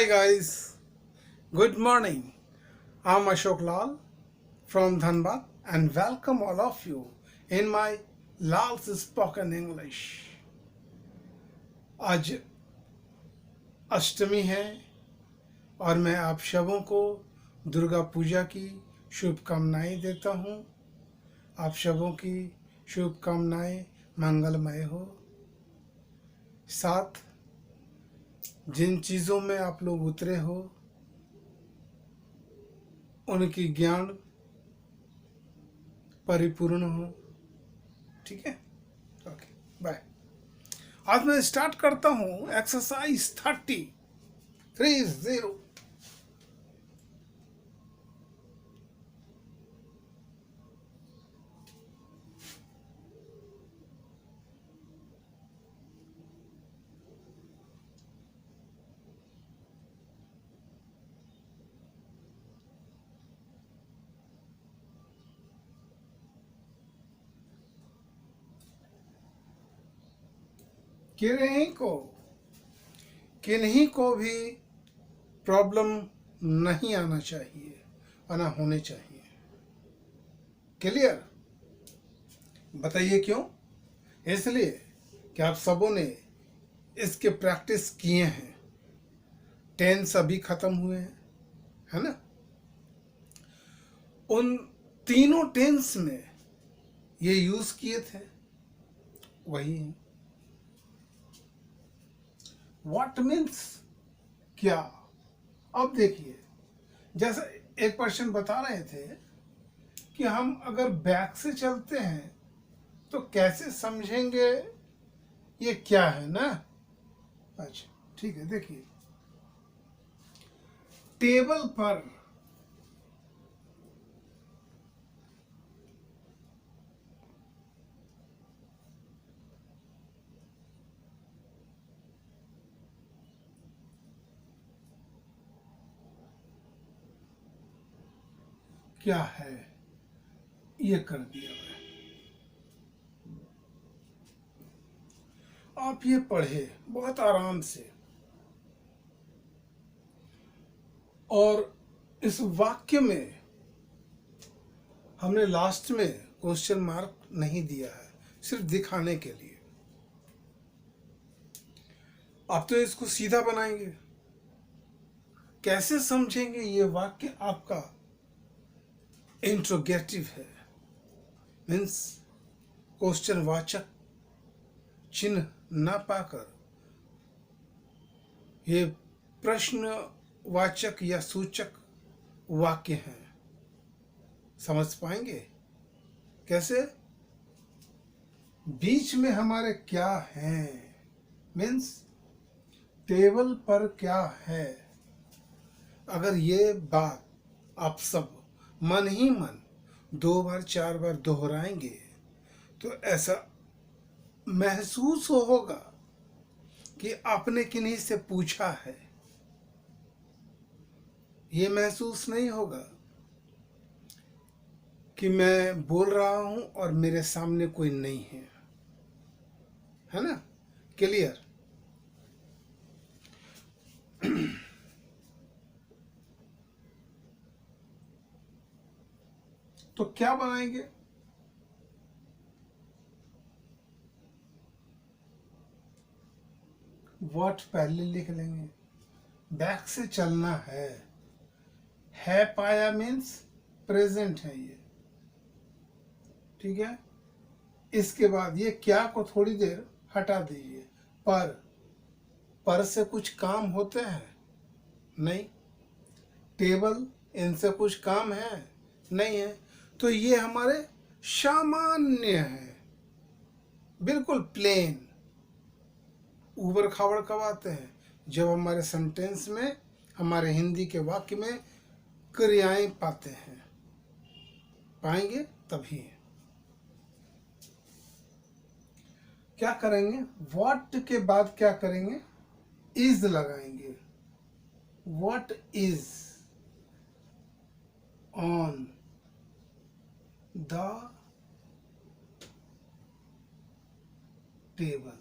Hi guys, good morning. I'm Ashok Lal from Dhanbad and welcome all of you in my Lal's Spoken English. आज अष्टमी है और मैं आप सबों को दुर्गा पूजा की शुभकामनाएं देता हूँ। आप सबों की शुभकामनाएं मंगलमय हो। साथ जिन चीज़ों में आप लोग उतरे हो उनकी ज्ञान परिपूर्ण हो। ठीक है, ओके बाय। आज मैं स्टार्ट करता हूं एक्सरसाइज 30। किन्हीं को भी प्रॉब्लम नहीं आना चाहिए और ना होने चाहिए। क्लियर? बताइए क्यों? इसलिए कि आप सबों ने इसके प्रैक्टिस किए हैं। टेंस अभी खत्म हुए हैं, है ना? उन तीनों टेंस में ये यूज किए थे, वही है। व्हाट मीन्स क्या? अब देखिए, जैसा एक पर्सन बता रहे थे कि हम अगर बैक से चलते हैं तो कैसे समझेंगे ये क्या है ना। अच्छा ठीक है, देखिए टेबल पर क्या है ये कर दिया मैं। आप ये पढ़े बहुत आराम से और इस वाक्य में हमने लास्ट में क्वेश्चन मार्क नहीं दिया है, सिर्फ दिखाने के लिए। आप तो इसको सीधा बनाएंगे, कैसे समझेंगे ये वाक्य आपका इंट्रोगेटिव है, मीन्स क्वेश्चन वाचक चिन्ह ना पाकर ये प्रश्नवाचक या सूचक वाक्य हैं। समझ पाएंगे कैसे? बीच में हमारे क्या है, मीन्स टेबल पर क्या है। अगर ये बात आप सब मन ही मन 2 बार 4 बार दोहराएंगे तो ऐसा महसूस होगा कि आपने किन्हीं से पूछा है। ये महसूस नहीं होगा कि मैं बोल रहा हूं और मेरे सामने कोई नहीं है ना? क्लियर? तो क्या बनाएंगे? व्हाट पहले लिख लेंगे, बैक से चलना है पाया मीन्स प्रेजेंट है ये। ठीक है, इसके बाद ये क्या को थोड़ी देर हटा दीजिए। पर से कुछ काम होते हैं? नहीं। टेबल, इनसे कुछ काम है? नहीं है। तो ये हमारे सामान्य है, बिल्कुल प्लेन। ऊबड़ खाबड़ कब आते हैं? जब हमारे सेंटेंस में, हमारे हिंदी के वाक्य में क्रियाएं पाते हैं, पाएंगे तभी। क्या करेंगे? व्हाट के बाद क्या करेंगे? इज लगाएंगे। What is on the table,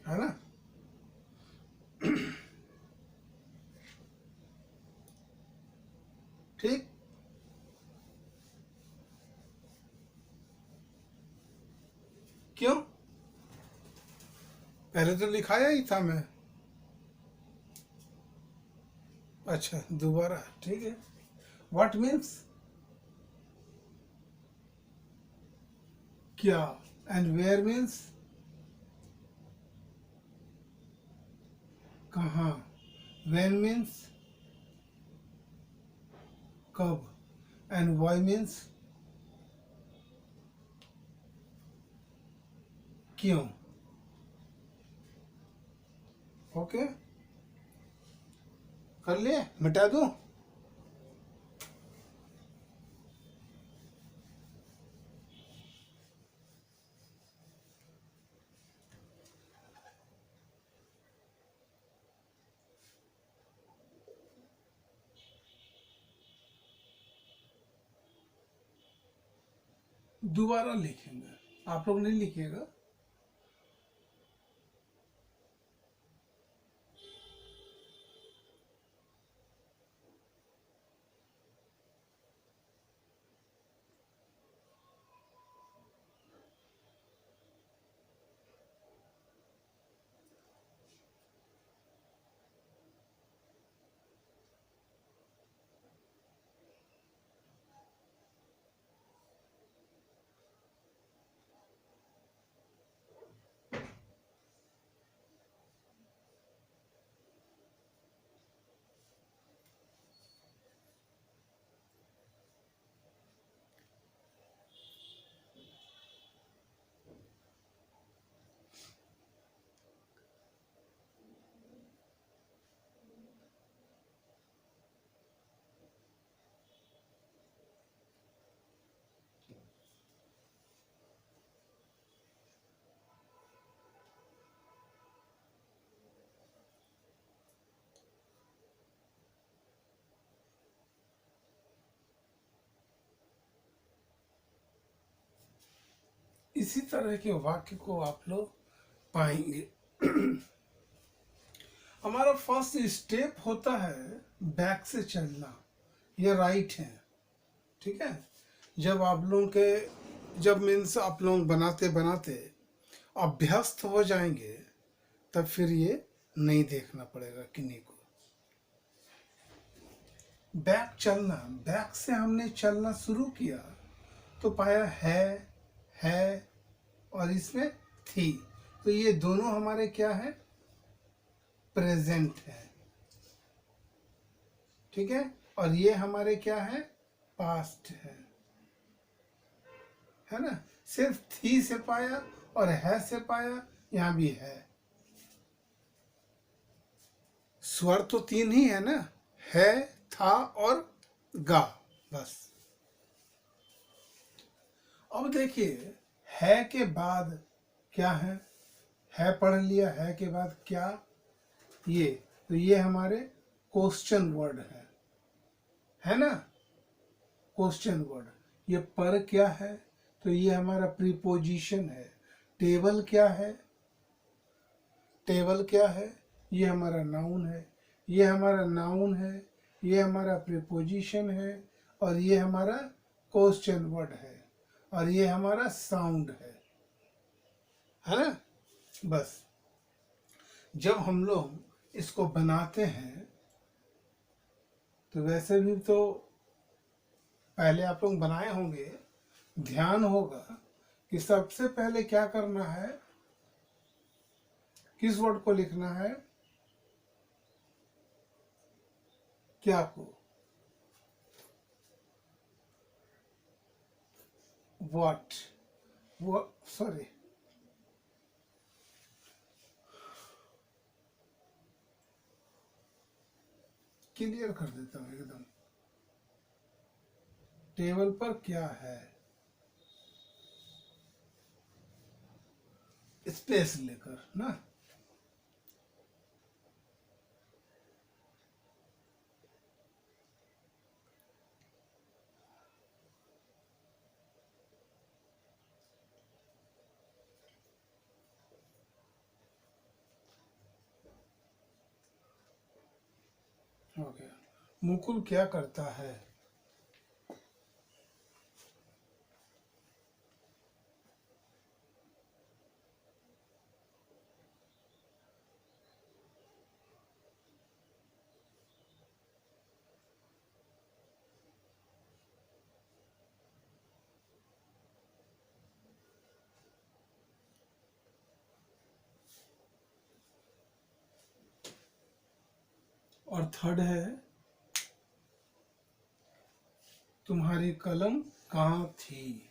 है ना? ठीक। क्यों? पहले तो लिखाया ही था मैं। अच्छा, दोबारा, ठीक है। व्हाट मीन्स क्या, एंड वेयर मीन्स कहाँ, व्हेन मीन्स कब, एंड व्हाई मीन्स क्यों। ओके, कर लिए, मिटा दूं? दोबारा लिखेंगे, आप लोग नहीं लिखिएगा। इसी तरह के वाक्य को आप लोग पाएंगे। हमारा फर्स्ट स्टेप होता है बैक से चलना, ये राइट है, ठीक है। जब आप लोगों के, जब मीन्स आप लोग बनाते बनाते अभ्यस्त हो जाएंगे, तब फिर ये नहीं देखना पड़ेगा किन्हीं को। बैक चलना, बैक से हमने चलना शुरू किया तो पाया है और इसमें थी, तो ये दोनों हमारे क्या है, प्रेजेंट है, ठीक है। और ये हमारे क्या है, पास्ट है ना। सिर्फ थी से पाया और है से पाया, यहां भी है। स्वर तो तीन ही है ना, है, था और गा, बस। अब देखिए, है के बाद क्या है पढ़ लिया, है के बाद क्या, ये, तो ये हमारे क्वेश्चन वर्ड है ना, क्वेश्चन वर्ड। ये पर क्या है, तो ये हमारा प्रीपोजिशन है। टेबल क्या है, टेबल क्या है, ये हमारा नाउन है। ये हमारा नाउन है, ये हमारा प्रीपोजिशन है, और ये हमारा क्वेश्चन वर्ड है, और ये हमारा साउंड है ना। बस, जब हम लोग इसको बनाते हैं तो वैसे भी तो पहले आप लोग बनाए होंगे, ध्यान होगा कि सबसे पहले क्या करना है, किस वर्ड को लिखना है, क्या को, व्हाट, वो सॉरी, क्लियर कर देता हूं एकदम। टेबल पर क्या है, स्पेस लेकर ना। ओके, मुकुल क्या करता है, और थर्ड है तुम्हारी कलम कहाँ थी।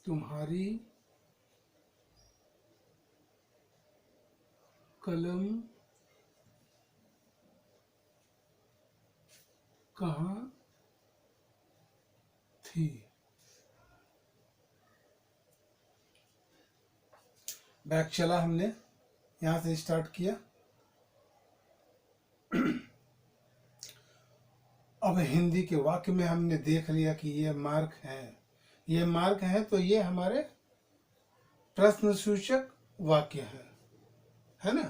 तुम्हारी कलम कहाँ थी। बैक चला, हमने यहां से स्टार्ट किया। अब हिंदी के वाक्य में हमने देख लिया कि ये मार्क हैं, ये मार्क हैं, तो ये हमारे प्रश्नसूचक वाक्य है ना।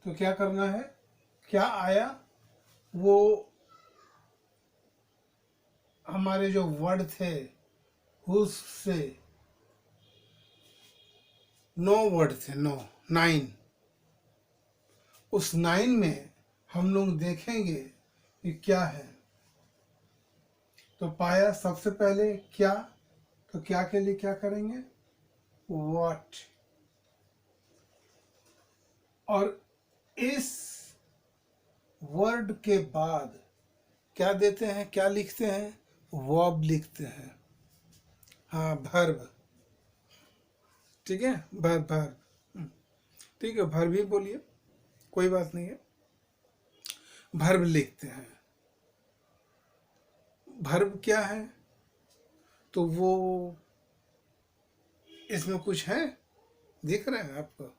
तो क्या करना है, क्या आया वो हमारे जो वर्ड थे उससे 9 वर्ड थे, 9 उस 9 में हम लोग देखेंगे कि क्या है। तो पाया सबसे पहले क्या, तो क्या के लिए क्या करेंगे, व्हाट। और इस वर्ड के बाद क्या देते हैं, क्या लिखते हैं, वर्ब लिखते हैं। हाँ, वर्ब, ठीक है, वर्ब, ठीक है, वर्ब ही बोलिए, कोई बात नहीं है, वर्ब लिखते हैं। वर्ब क्या है, तो वो इसमें कुछ है, दिख रहा है आपको,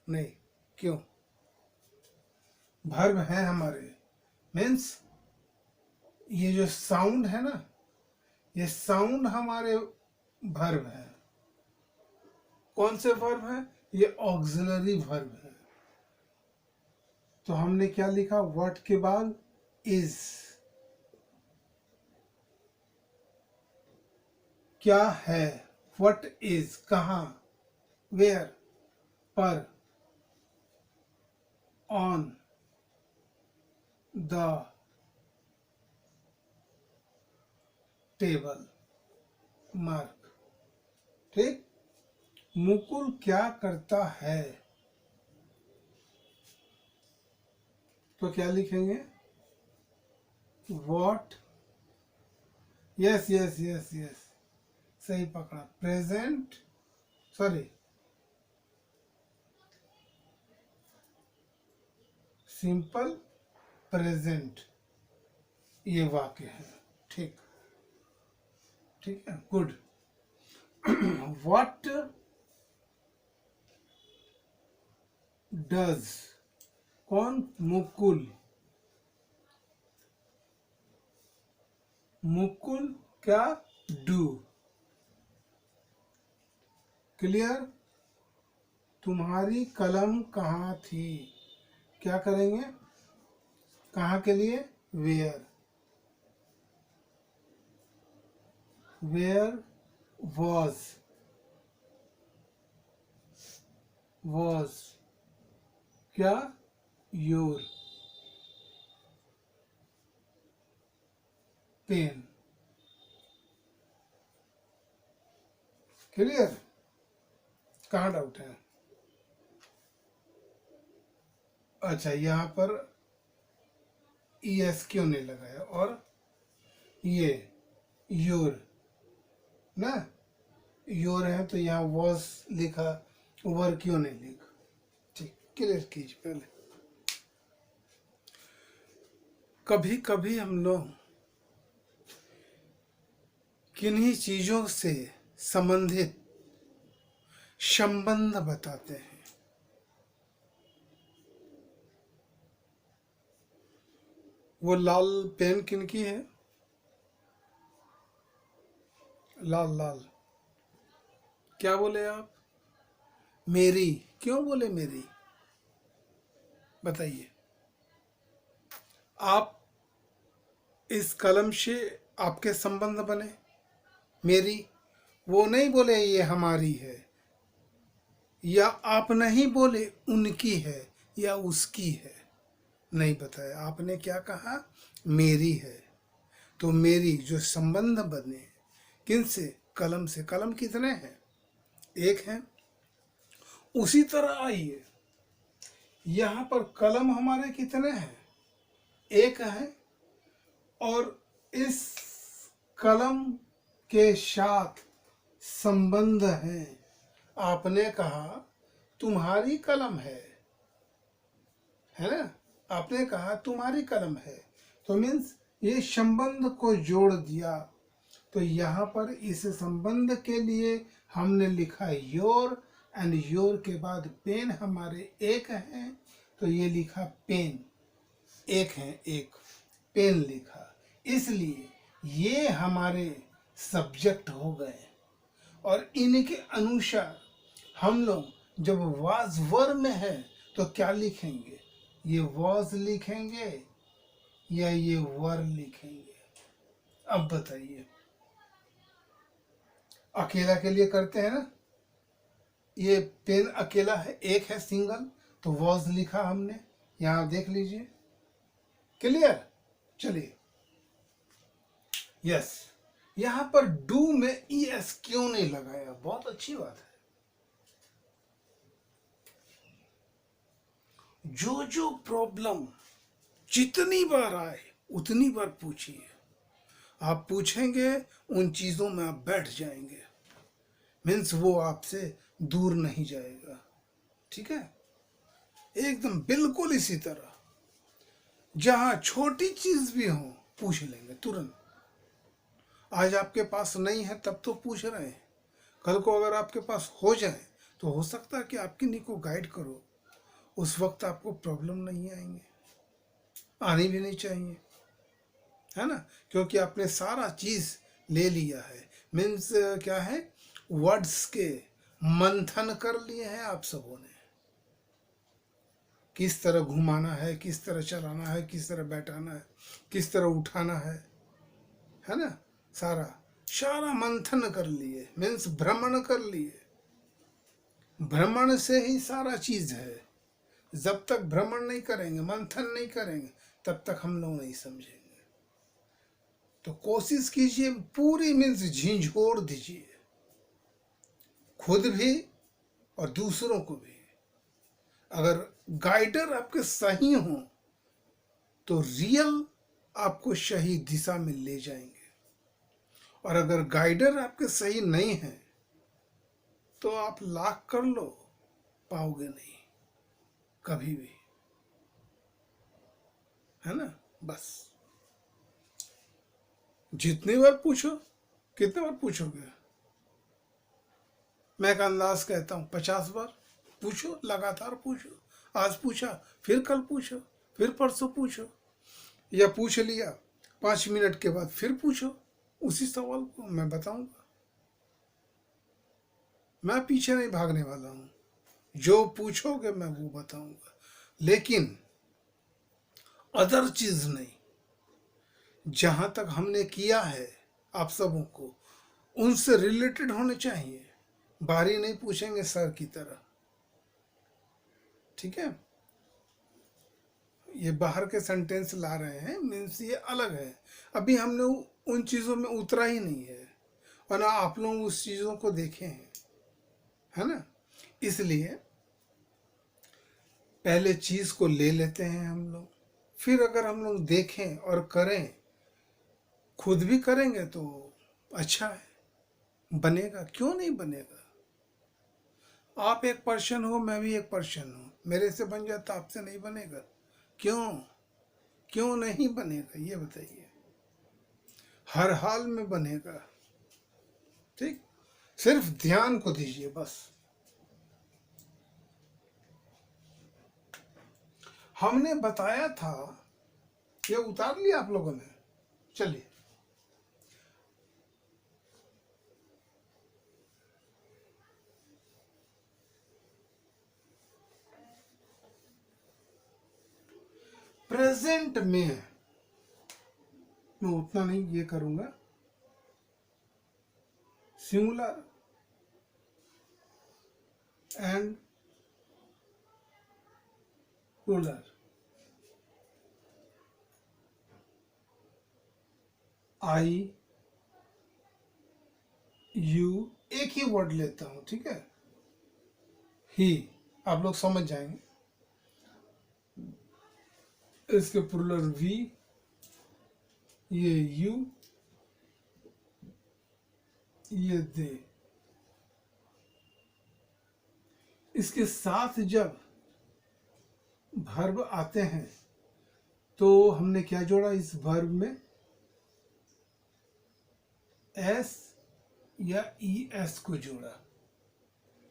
नहीं, क्यों, वर्ब है हमारे, मीन्स ये जो साउंड है ना, ये साउंड हमारे वर्ब है। कौन से वर्ब है, ये ऑक्सिलरी वर्ब है। तो हमने क्या लिखा, व्हाट के बाद इज, क्या है, व्हाट इज, कहाँ, वेयर, पर, ऑन, द टेबल, मार्क, ठीक। मुकुल क्या करता है, तो क्या लिखेंगे, what, yes yes yes yes, सही पकड़ा, प्रेजेंट, सॉरी, सिंपल प्रेजेंट, ये वाक्य है, ठीक, ठीक है, गुड। व्हाट डज, कौन, मुकुल, मुकुल क्या डू, क्लियर। तुम्हारी कलम कहाँ थी, क्या करेंगे, कहाँ के लिए, वेयर, वेयर वॉज, वॉज क्या, योर पेन, क्लियर। कहाँ डाउट है, अच्छा यहाँ पर ES क्यों नहीं लगाया, और ये योर ना, योर है तो यहाँ वॉज लिखा, वर क्यों नहीं लिखा, ठीक, क्लियर कीजिए पहले। कभी कभी हम लोग किन्हीं चीजों से संबंधित संबंध बताते हैं। वो लाल पेन किनकी है, लाल लाल, क्या बोले आप, मेरी, क्यों बोले मेरी, बताइए। आप इस कलम से आपके संबंध बने, मेरी, वो नहीं बोले ये हमारी है, या आप नहीं बोले उनकी है या उसकी है, नहीं बताया, आपने क्या कहा, मेरी है। तो मेरी जो संबंध बने किनसे, कलम से। कलम कितने हैं, एक है। उसी तरह आइए, यहां पर कलम हमारे कितने हैं, एक है। और इस कलम के साथ संबंध है। आपने कहा तुम्हारी कलम है ना, आपने कहा तुम्हारी कलम है, तो मीन्स ये संबंध को जोड़ दिया। तो यहाँ पर इस संबंध के लिए हमने लिखा योर, एंड योर के बाद पेन हमारे एक हैं, तो ये लिखा पेन, एक है, एक पेन लिखा। इसलिए ये हमारे सब्जेक्ट हो गए। और इनके अनुसार हम लोग जब वाज वर में है तो क्या लिखेंगे, ये वाज लिखेंगे या ये वर लिखेंगे। अब बताइए, अकेला के लिए करते हैं ना, ये पेन अकेला है, एक है, सिंगल, तो वाज लिखा हमने, यहां देख लीजिए। क्लियर, चलिए। यस, यहां पर डू में ES क्यों नहीं लगाया, बहुत अच्छी बात है। जो प्रॉब्लम जितनी बार आए उतनी बार पूछिए। आप पूछेंगे उन चीजों में आप बैठ जाएंगे, मीन्स वो आपसे दूर नहीं जाएगा। ठीक है, एकदम बिल्कुल इसी तरह जहां छोटी चीज भी हो पूछ लेंगे तुरंत। आज आपके पास नहीं है तब तो पूछ रहे हैं, कल को अगर आपके पास हो जाए तो हो सकता है कि आप किन्हीं को गाइड करो, उस वक्त आपको प्रॉब्लम नहीं आएंगे, आनी भी नहीं चाहिए, है ना, क्योंकि आपने सारा चीज ले लिया है। मीन्स क्या है, वर्ड्स के मंथन कर लिए हैं आप सबों ने, किस तरह घुमाना है, किस तरह चलाना है, किस तरह बैठाना है, किस तरह उठाना है ना, सारा मंथन कर लिए, मीन्स भ्रमण कर लिए। भ्रमण से ही सारा चीज है। जब तक भ्रमण नहीं करेंगे, मंथन नहीं करेंगे, तब तक हम लोग नहीं समझेंगे। तो कोशिश कीजिए पूरी, मीन्स झिझोड़ दीजिए, खुद भी और दूसरों को भी। अगर गाइडर आपके सही हो तो रियल आपको सही दिशा में ले जाएंगे, और अगर गाइडर आपके सही नहीं है तो आप लाख कर लो, पाओगे नहीं कभी भी, है ना। बस जितनी बार पूछो, कितने बार पूछोगे, मैं एक अंदाज कहता हूं 50 बार पूछो, लगातार पूछो। आज पूछा, फिर कल पूछो, फिर परसों पूछो, या पूछ लिया 5 मिनट के बाद फिर पूछो उसी सवाल को, मैं बताऊंगा। मैं पीछे नहीं भागने वाला हूं, जो पूछोगे मैं वो बताऊंगा, लेकिन अदर चीज नहीं। जहां तक हमने किया है आप सबों को उनसे रिलेटेड होने चाहिए, बारी नहीं पूछेंगे सर की तरह। ठीक है, ये बाहर के सेंटेंस ला रहे हैं, मीन्स ये अलग है। अभी हमने उन चीज़ों में उतरा ही नहीं है, और ना आप लोग उस चीज़ों को देखे हैं, है ना। इसलिए पहले चीज़ को ले लेते हैं हम लोग, फिर अगर हम लोग देखें और करें, खुद भी करेंगे तो अच्छा है, बनेगा, क्यों नहीं बनेगा। आप एक पर्सन हो, मैं भी एक पर्सन हूँ, मेरे से बन जाता, आपसे नहीं बनेगा, क्यों क्यों नहीं बनेगा, ये बताइए। हर हाल में बनेगा। ठीक, सिर्फ ध्यान को दीजिए बस। हमने बताया था, ये उतार लिया आप लोगों ने, चलिए। प्रेजेंट में मैं उतना नहीं ये करूंगा, singular and plural. I you, एक ही वर्ड लेता हूं, ठीक है, ही, आप लोग समझ जाएंगे। इसके प्लूरल वी, ये यू, ये दे। इसके साथ जब वर्ब आते हैं तो हमने क्या जोड़ा इस वर्ब में, एस या ई एस को जोड़ा,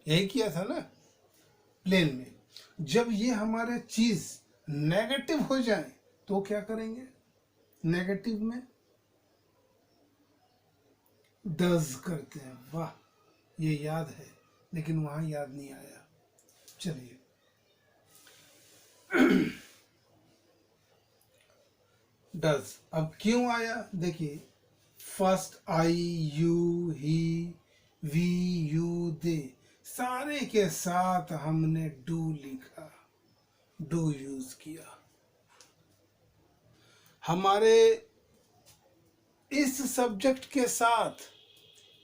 यही किया था ना प्लेन में। जब ये हमारे चीज नेगेटिव हो जाए तो क्या करेंगे, नेगेटिव में डज करते हैं। वाह, ये याद है लेकिन वहां याद नहीं आया। चलिए डज अब क्यों आया, देखिए, first I you he we you they, सारे के साथ हमने डू लिखा, डू यूज किया। हमारे इस सब्जेक्ट के साथ,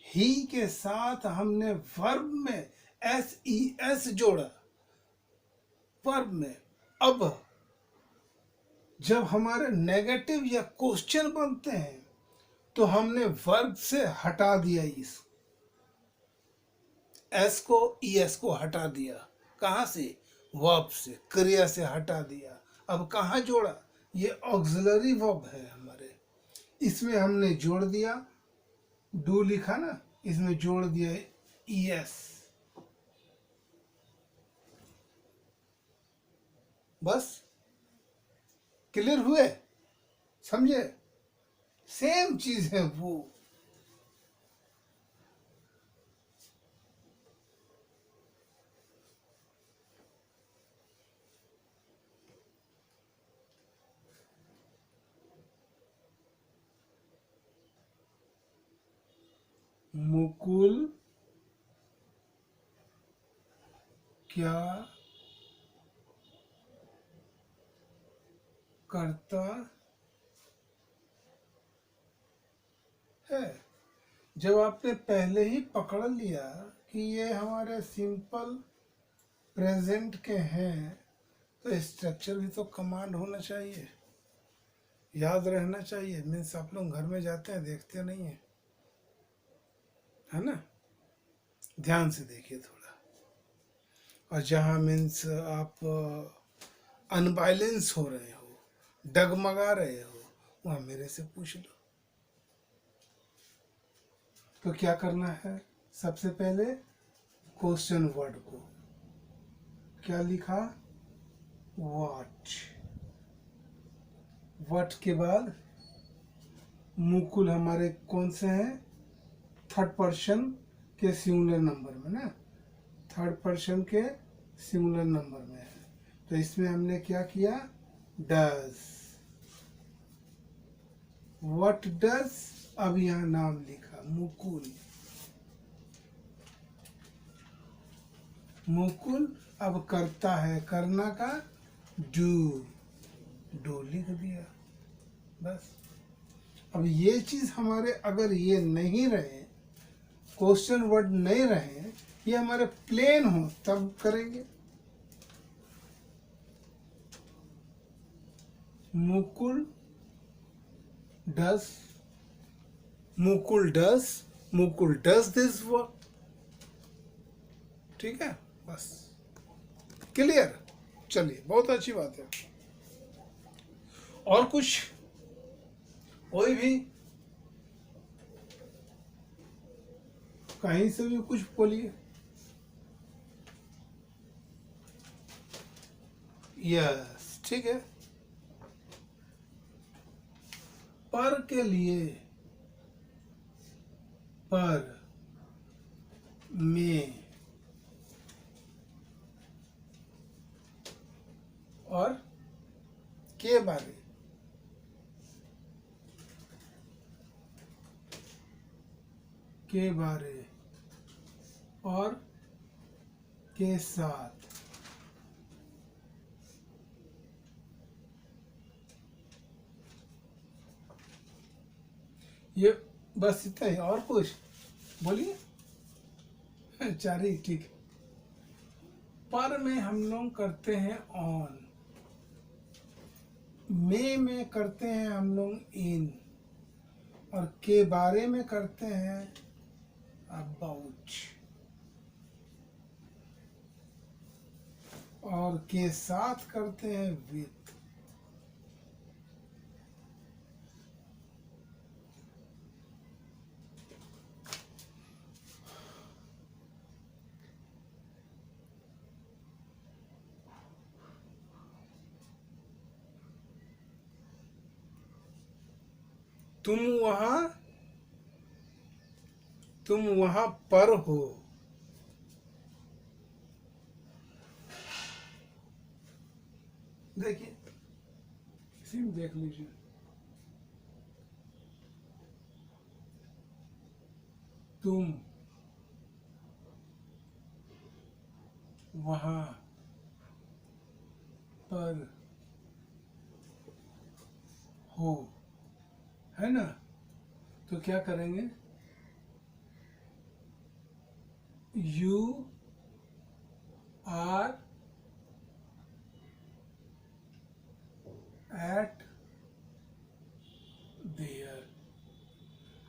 ही के साथ हमने वर्ब में एस ई एस जोड़ा, वर्ब में। अब जब हमारे नेगेटिव या क्वेश्चन बनते हैं तो हमने वर्ब से हटा दिया, इस एस को ई एस को हटा दिया। कहां से, वर्ब से, क्रिया से हटा दिया। अब कहां जोड़ा, ये ऑक्सिलरी वर्ब है हमारे, इसमें हमने जोड़ दिया, डू लिखा ना, इसमें जोड़ दिया ई एस। बस क्लियर हुए, समझे, सेम चीज है वो। मुकुल क्या करता है। जब आपने पहले ही पकड़ लिया कि ये हमारे सिंपल प्रेजेंट के हैं तो स्ट्रक्चर भी तो कमांड होना चाहिए, याद रहना चाहिए। मीन्स आप लोग घर में जाते हैं देखते नहीं है ना, ध्यान से देखिए थोड़ा। और जहाँ मीन्स आप अनबाइलेंस हो रहे हो, डगमगा रहे हो, वहाँ मेरे से पूछ लो। तो क्या करना है, सबसे पहले क्वेश्चन वर्ड को क्या लिखा, व्हाट, व्हाट के बाद मुकुल हमारे कौन से हैं, थर्ड पर्सन के सिंगुलर नंबर में ना, थर्ड पर्सन के सिंगुलर नंबर में है, तो इसमें हमने क्या किया, डज, व्हाट डज, अब यहाँ नाम लिखा मुकुल, मुकुल अब करता है, करना का डू, डू लिख दिया। बस अब ये चीज हमारे अगर ये नहीं रहे, क्वेश्चन वर्ड नहीं रहे, ये हमारे प्लेन हो तब करेंगे। मुकुल डस, मुकुल डस, मुकुल डस दिस वर्क, ठीक है, बस क्लियर। चलिए बहुत अच्छी बात है। और कुछ, कोई भी कहीं से भी कुछ बोलिए। यस, ठीक है। पर के लिए, पर, में, और के बारे, के बारे, और के साथ, ये बस इतना ही, और कुछ बोलिए। चार ही, ठीक। पर में हम लोग करते हैं ऑन, में करते हैं हम लोग इन, और के बारे में करते हैं अबाउट, और के साथ करते हैं विथ। तुम वहां पर हो, देखिए इसी में देख लीजिए। तुम वहां पर हो, है ना? तो क्या करेंगे? यू आर एट देयर,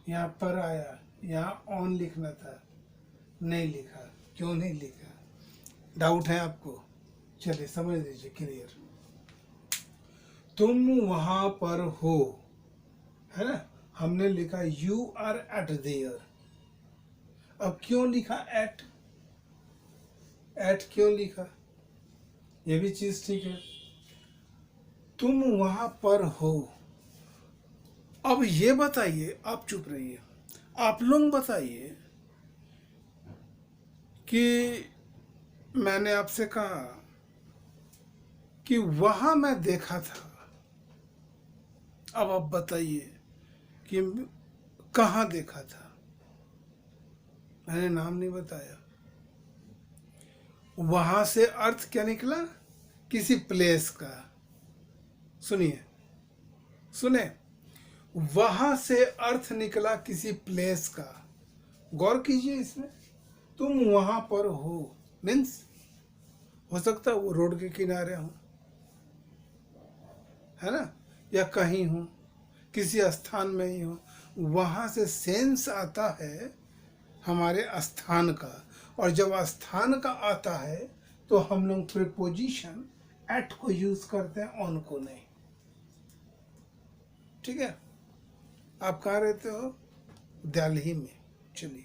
यहाँ पर आया, यहाँ ऑन लिखना था, नहीं लिखा। क्यों नहीं लिखा? डाउट है आपको? चलिए समझ लीजिए क्लियर। तुम वहां पर हो, है ना? हमने लिखा यू आर एट देयर। अब क्यों लिखा एट? एट क्यों लिखा? ये भी चीज ठीक है। तुम वहां पर हो। अब ये बताइए, आप चुप रहिए, आप लोग बताइए कि मैंने आपसे कहा कि वहां मैं देखा था, अब आप बताइए कि कहाँ देखा था? मैंने नाम नहीं बताया। वहां से अर्थ क्या निकला? किसी प्लेस का। सुनिए, सुने, वहां से अर्थ निकला किसी प्लेस का। गौर कीजिए इसमें। तुम वहां पर हो मीन्स हो सकता है वो रोड के किनारे हो, है ना, या कहीं हो, किसी स्थान में ही हो। वहां से सेंस आता है हमारे स्थान का, और जब स्थान का आता है तो हम लोग प्रीपोजिशन एट को यूज करते हैं, ऑन को नहीं। ठीक है? आप कहाँ रहते हो? दिल्ली में। चलिए,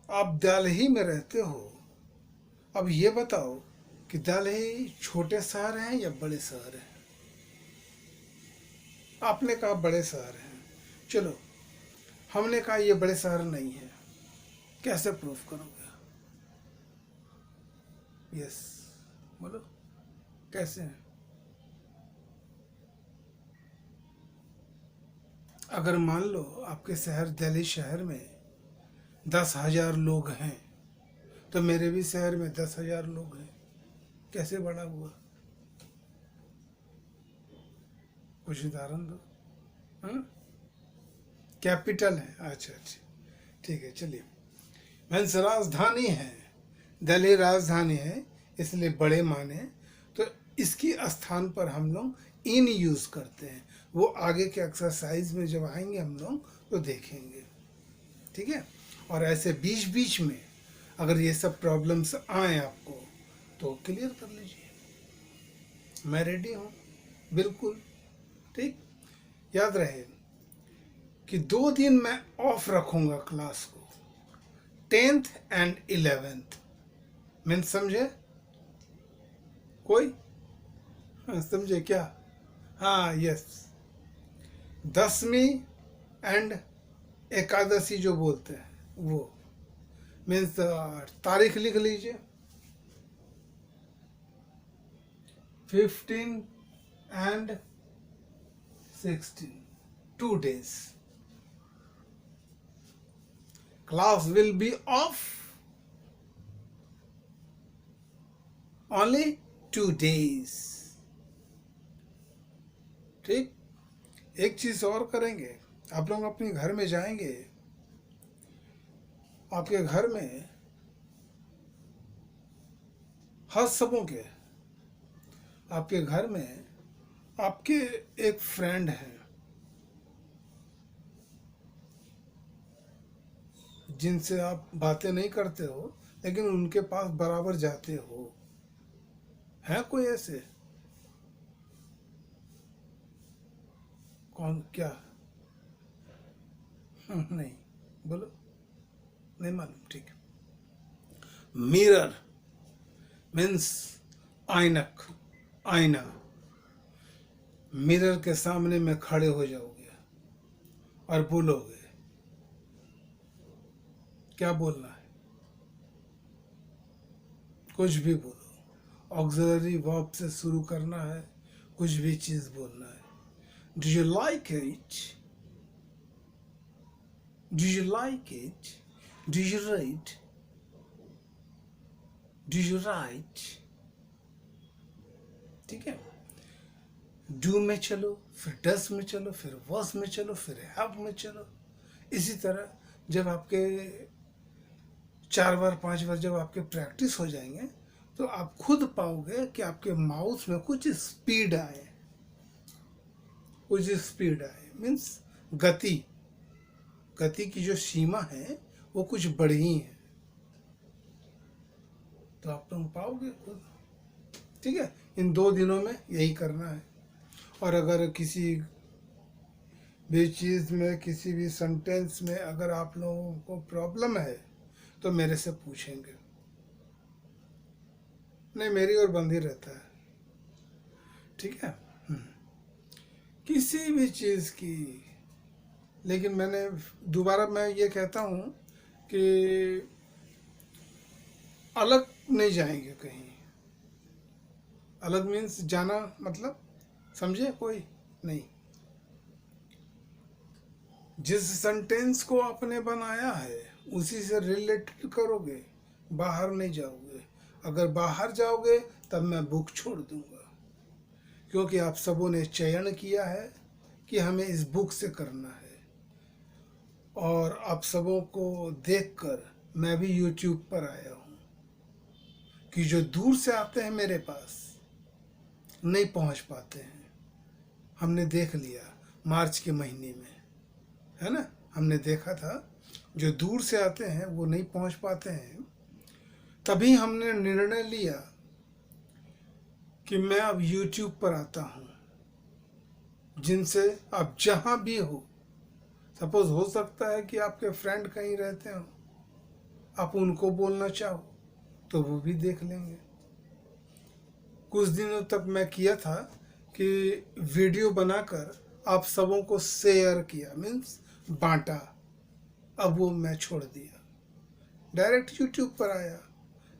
आप दिल्ली में रहते हो। अब ये बताओ कि दिल्ली छोटे शहर हैं या बड़े शहर हैं? आपने कहा बड़े शहर हैं। चलो, हमने कहा ये बड़े शहर नहीं है। कैसे प्रूफ करोगे? यस, बोलो कैसे हैं? अगर मान लो आपके शहर दिल्ली शहर में 10,000 लोग हैं, तो मेरे भी शहर में 10,000 लोग हैं। कैसे बड़ा हुआ? कुछ उदाहरण दो। हाँ, कैपिटल है। अच्छा अच्छा, ठीक है। चलिए, मीन्स राजधानी है, दिल्ली राजधानी है, इसलिए बड़े माने। तो इसकी स्थान पर हम लोग इन यूज करते हैं। वो आगे के एक्सरसाइज में जब आएंगे हम लोग तो देखेंगे। ठीक है? और ऐसे बीच बीच में अगर ये सब प्रॉब्लम्स आए आपको तो क्लियर कर लीजिए। मैं रेडी हूँ बिल्कुल। ठीक, याद रहे कि 2 दिन मैं ऑफ रखूंगा क्लास को, 10th एंड 11th। मीन्स समझे कोई? हाँ, समझे क्या? हाँ, यस। 10वीं एंड एकादशी जो बोलते हैं वो, मीन्स तारीख लिख लीजिए, 15 and 16, 2 days. Class will be off only 2 days. ठीक, एक चीज़ और करेंगे, आप लोग अपने घर में जाएंगे, आपके घर में हर सबों के, आपके घर में आपके एक फ्रेंड है जिनसे आप बातें नहीं करते हो लेकिन उनके पास बराबर जाते हो, है कोई ऐसे? कौन, क्या? नहीं, बोलो, नहीं मालूम, ठीक है। मिरर मीन्स आइनक, आईना। मिरर के सामने में खड़े हो जाओगे और बोलोगे, क्या बोलना है? कुछ भी बोलो, ऑक्सिलरी वर्ब से शुरू करना है, कुछ भी चीज़ बोलना है। Do you like it? Do you like it? Do you right? Do you right? ठीक है। डू में चलो, फिर डस में चलो, फिर वॉस में चलो, फिर हैव में चलो। इसी तरह जब आपके 4 बार 5 बार जब आपके प्रैक्टिस हो जाएंगे तो आप खुद पाओगे कि आपके माउथ में कुछ स्पीड आए, कुछ स्पीड आए मीन्स गति, गति की जो सीमा है वो कुछ बढ़ी है, तो आप लोग पाओगे खुद। ठीक है, इन 2 दिनों में यही करना है। और अगर किसी भी चीज़ में, किसी भी सेंटेंस में अगर आप लोगों को प्रॉब्लम है तो मेरे से पूछेंगे, नहीं मेरी ओर बंद ही रहता है। ठीक है, किसी भी चीज़ की। लेकिन मैंने दोबारा मैं ये कहता हूँ कि अलग नहीं जाएंगे कहीं। अलग मीन्स जाना मतलब, समझे कोई? नहीं, जिस सेंटेंस को आपने बनाया है उसी से रिलेटेड करोगे, बाहर नहीं जाओगे। अगर बाहर जाओगे तब मैं बुक छोड़ दूंगा, क्योंकि आप सबों ने चयन किया है कि हमें इस बुक से करना है। और आप सबों को देखकर मैं भी यूट्यूब पर आया हूँ कि जो दूर से आते हैं मेरे पास नहीं पहुँच पाते हैं। हमने देख लिया मार्च के महीने में, है ना, हमने देखा था जो दूर से आते हैं वो नहीं पहुँच पाते हैं। तभी हमने निर्णय लिया कि मैं अब यूट्यूब पर आता हूँ, जिनसे आप जहाँ भी हो, सपोज हो सकता है कि आपके फ्रेंड कहीं रहते हो, आप उनको बोलना चाहो तो वो भी देख लेंगे। कुछ दिनों तक मैं किया था कि वीडियो बनाकर आप सबों को शेयर किया, मीन्स बांटा। अब वो मैं छोड़ दिया, डायरेक्ट यूट्यूब पर आया।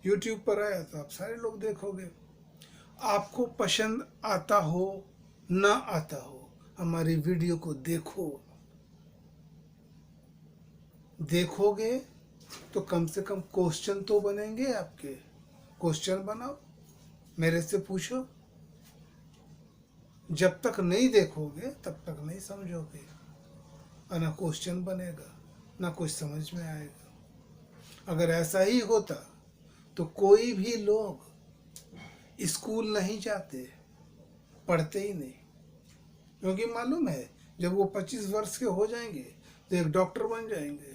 यूट्यूब पर आया तो आप सारे लोग देखोगे। आपको पसंद आता हो ना आता हो, हमारी वीडियो को देखो। देखोगे तो कम से कम क्वेश्चन तो बनेंगे आपके। क्वेश्चन बनाओ, मेरे से पूछो। जब तक नहीं देखोगे तब तक नहीं समझोगे, और ना क्वेश्चन बनेगा ना कुछ समझ में आएगा। अगर ऐसा ही होता तो कोई भी लोग स्कूल नहीं जाते, पढ़ते ही नहीं। क्योंकि मालूम है जब वो 25 वर्ष के हो जाएंगे तो एक डॉक्टर बन जाएंगे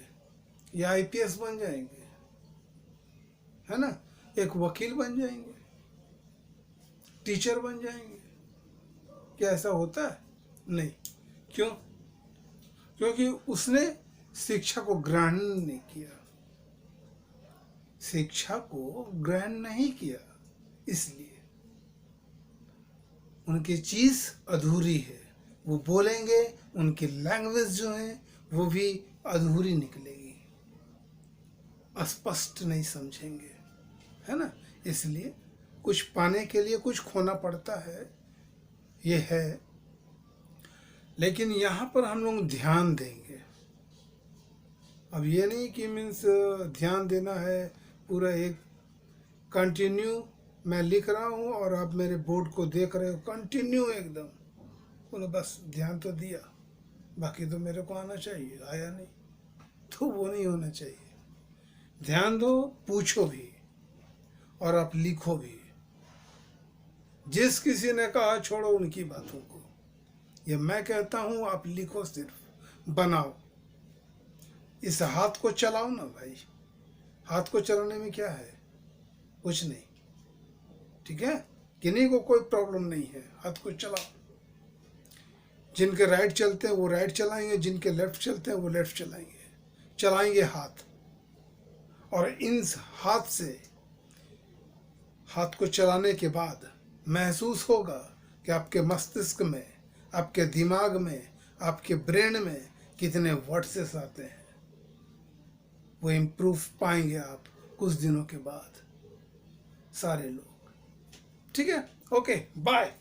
या आईपीएस बन जाएंगे, है ना, एक वकील बन जाएंगे, टीचर बन जाएंगे। क्या ऐसा होता है? नहीं। क्यों? क्योंकि उसने शिक्षा को ग्रहण नहीं किया, शिक्षा को ग्रहण नहीं किया, इसलिए उनकी चीज अधूरी है। वो बोलेंगे, उनकी लैंग्वेज जो है वो भी अधूरी निकलेगी, स्पष्ट नहीं समझेंगे, है ना। इसलिए कुछ पाने के लिए कुछ खोना पड़ता है, ये है। लेकिन यहाँ पर हम लोग ध्यान देंगे। अब ये नहीं कि मीन्स ध्यान देना है पूरा एक कंटिन्यू मैं लिख रहा हूँ और आप मेरे बोर्ड को देख रहे हो कंटिन्यू एकदम, बोले बस ध्यान तो दिया, बाकी तो मेरे को आना चाहिए, आया नहीं। तो वो नहीं होना चाहिए। ध्यान दो, पूछो भी और आप लिखो भी। जिस किसी ने कहा छोड़ो उनकी बातों को, ये मैं कहता हूँ आप लिखो, सिर्फ बनाओ। इस हाथ को चलाओ ना भाई, हाथ को चलाने में क्या है, कुछ नहीं, ठीक है। किन्हीं को कोई प्रॉब्लम नहीं है, हाथ को चलाओ। जिनके राइट चलते हैं वो राइट चलाएंगे, जिनके लेफ्ट चलते हैं वो लेफ्ट चलाएंगे हाथ। और इन हाथ से, हाथ को चलाने के बाद महसूस होगा कि आपके मस्तिष्क में, आपके दिमाग में, आपके ब्रेन में कितने वर्ड्स आते हैं। वो इम्प्रूव पाएंगे आप कुछ दिनों के बाद, सारे लोग। ठीक है, ओके, बाय।